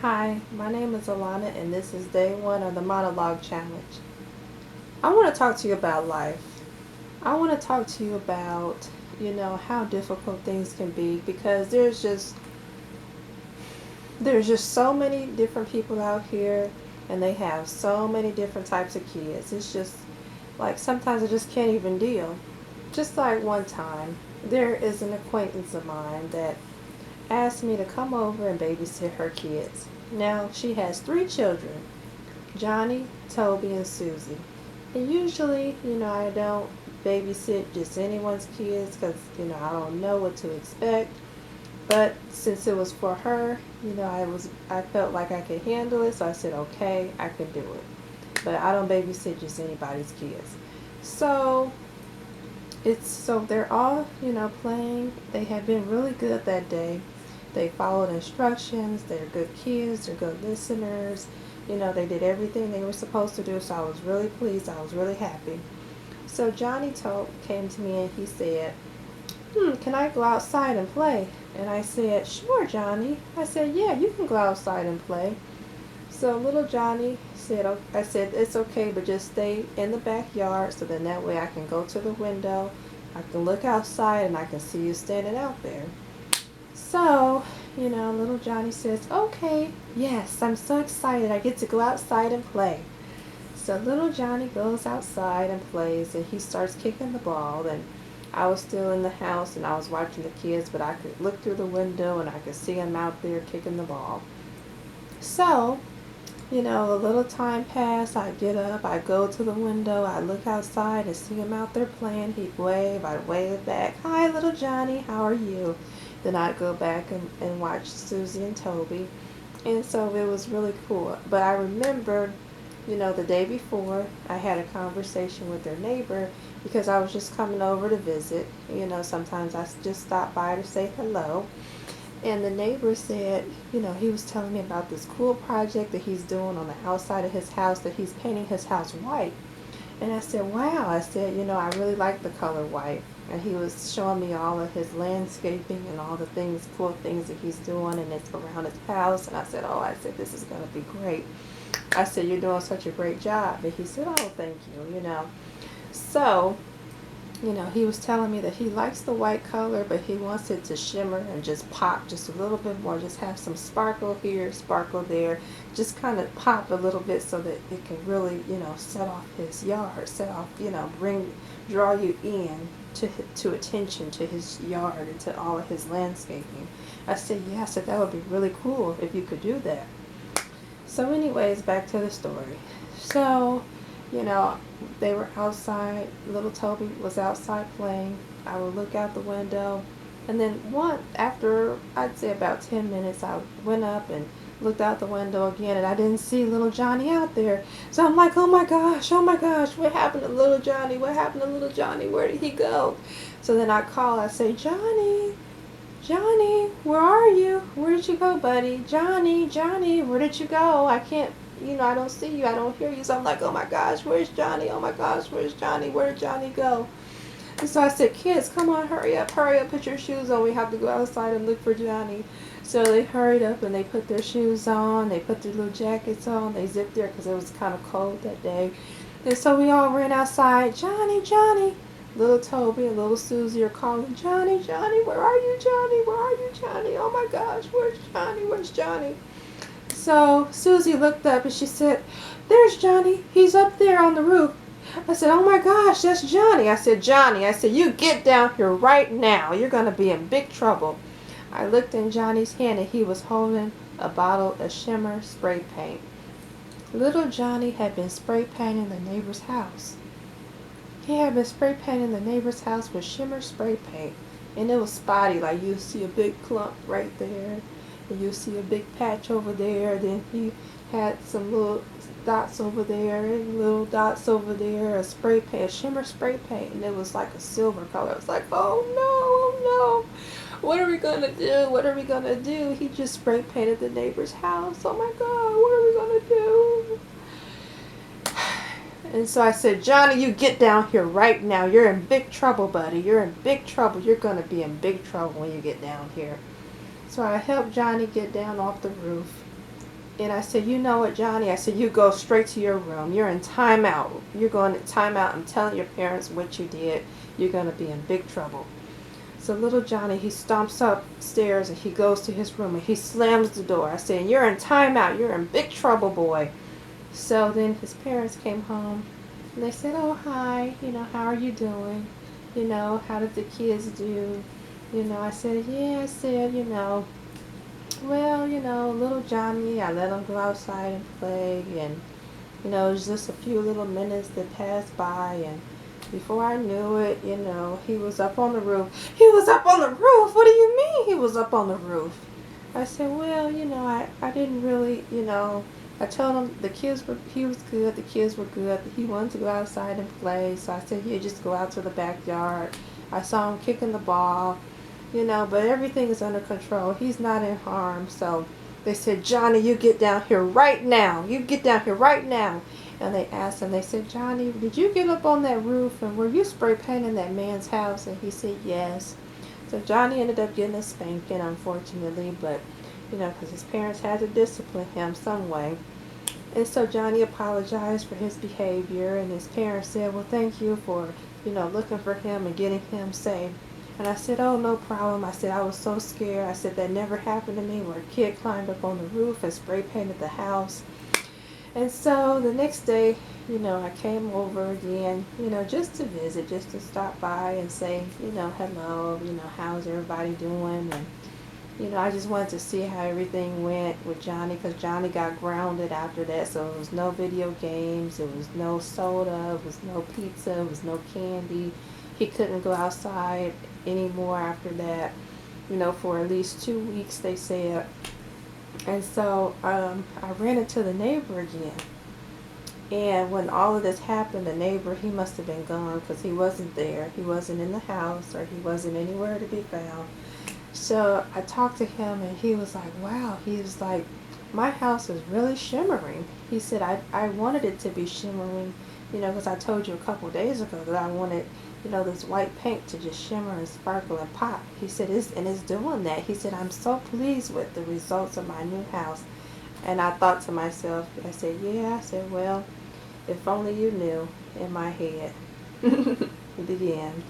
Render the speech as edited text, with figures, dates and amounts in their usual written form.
Hi, my name is Alana, and this is day one of the Monologue Challenge. I want to talk to you about life. I want to talk to you about, how difficult things can be because there's just so many different people out here, and they have so many different types of kids. It's just like sometimes I just can't even deal. Just like one time, there is an acquaintance of mine that asked me to come over and babysit her kids. Now, she has three children: Johnny, Toby, and Susie. And usually, I don't babysit just anyone's kids because, I don't know what to expect. But since it was for her, I felt like I could handle it, so I said, okay, I can do it. But I don't babysit just anybody's kids. So they're all, playing. They have been really good that day. They followed instructions. They're good kids. They're good listeners. They did everything they were supposed to do. So I was really pleased. I was really happy. So Johnny came to me and he said, can I go outside and play? And I said, sure, Johnny. I said, yeah, you can go outside and play. So little Johnny said, I said, it's okay, but just stay in the backyard so then that way I can go to the window, I can look outside, and I can see you standing out there. So, little Johnny says, okay, yes, I'm so excited. I get to go outside and play. So little Johnny goes outside and plays, and he starts kicking the ball. And I was still in the house, and I was watching the kids, but I could look through the window, and I could see him out there kicking the ball. So, a little time passed. I get up, I go to the window, I look outside and see him out there playing. He'd wave, I'd wave back, hi little Johnny, how are you? Then I'd go back and watch Susie and Toby. And so it was really cool. But I remembered, the day before, I had a conversation with their neighbor because I was just coming over to visit. Sometimes I just stop by to say hello. And the neighbor said, he was telling me about this cool project that he's doing on the outside of his house, that he's painting his house white. And I said, wow. I said, I really like the color white. And he was showing me all of his landscaping and all the things, cool things that he's doing, and it's around his house. And I said, oh, I said, this is going to be great. I said, you're doing such a great job. And he said, oh, thank you. So, he was telling me that he likes the white color, but he wants it to shimmer and just pop just a little bit more, just have some sparkle here, sparkle there, just kind of pop a little bit so that it can really, set off his yard, set off, draw you in to attention to his yard and to all of his landscaping. I said, yeah, I said, that would be really cool if you could do that. So anyways, back to the story. So, you know, they were outside. Little Toby was outside playing. I would look out the window. And then after I'd say about 10 minutes, I went up and looked out the window again, and I didn't see little Johnny out there. So I'm like, oh my gosh, what happened to little Johnny? What happened to little Johnny? Where did he go? So then I say, Johnny, where are you? Where did you go, buddy? Johnny, where did you go? I can't, I don't see you. I don't hear you. So I'm like, oh my gosh, where's Johnny? Oh my gosh, where's Johnny? Where did Johnny go? And so I said, kids, come on, hurry up, put your shoes on. We have to go outside and look for Johnny. So they hurried up and they put their shoes on. They put their little jackets on. They zipped there because it was kind of cold that day. And so we all ran outside. Johnny. Little Toby and little Susie are calling, Johnny, where are you, Johnny? Where are you, Johnny? Oh my gosh, where's Johnny? So Susie looked up and she said, there's Johnny. He's up there on the roof. I said, oh my gosh, that's Johnny. I said, Johnny, you get down here right now. You're going to be in big trouble. I looked in Johnny's hand and he was holding a bottle of shimmer spray paint. Little Johnny had been spray painting the neighbor's house. He had been spray painting the neighbor's house with shimmer spray paint. And it was spotty, like you see a big clump right there. And you see a big patch over there. Then he had some little dots over there and little dots over there. A spray paint, a shimmer spray paint. And it was like a silver color. I was like, oh no. What are we going to do? He just spray painted the neighbor's house. Oh my God, what are we going to do? And so I said, Johnny, you get down here right now. You're in big trouble, buddy. You're in big trouble. You're going to be in big trouble when you get down here. So I helped Johnny get down off the roof. And I said, you know what, Johnny? I said, you go straight to your room. You're in timeout. You're going to timeout. I'm telling your parents what you did. You're going to be in big trouble. So little Johnny, he stomps upstairs and he goes to his room and he slams the door. I said, you're in timeout. You're in big trouble, boy. So then his parents came home and they said, oh, hi. How are you doing? How did the kids do? I said, yeah, I said, well, little Johnny, I let him go outside and play, and, it was just a few little minutes that passed by, and before I knew it, he was up on the roof. He was up on the roof? What do you mean he was up on the roof? I said, well, I didn't really, I told him he was good, the kids were good, he wanted to go outside and play, so I said, yeah, just go out to the backyard. I saw him kicking the ball, but everything is under control. He's not in harm. So they said, Johnny, you get down here right now. You get down here right now. And they asked him, they said, Johnny, did you get up on that roof and were you spray painting that man's house? And he said, yes. So Johnny ended up getting a spanking, unfortunately, but, because his parents had to discipline him some way. And so Johnny apologized for his behavior, and his parents said, well, thank you for, looking for him and getting him safe. And I said, oh, no problem. I said, I was so scared. I said, that never happened to me, where a kid climbed up on the roof and spray painted the house. And so the next day, I came over again, just to visit, just to stop by and say, hello, how's everybody doing? And, I just wanted to see how everything went with Johnny, because Johnny got grounded after that. So it was no video games, it was no soda, it was no pizza, it was no candy. He couldn't go outside anymore after that, for at least 2 weeks, they said. And so I ran into the neighbor again. And when all of this happened, the neighbor, he must have been gone, because he wasn't there. He wasn't in the house, or he wasn't anywhere to be found. So I talked to him, and he was like, wow. He was like, my house is really shimmering. He said, I wanted it to be shimmering, because I told you a couple of days ago that I wanted, this white paint to just shimmer and sparkle and pop. He said, it's doing that. He said, I'm so pleased with the results of my new house. And I thought to myself, I said, yeah. I said, well, if only you knew, in my head. The end.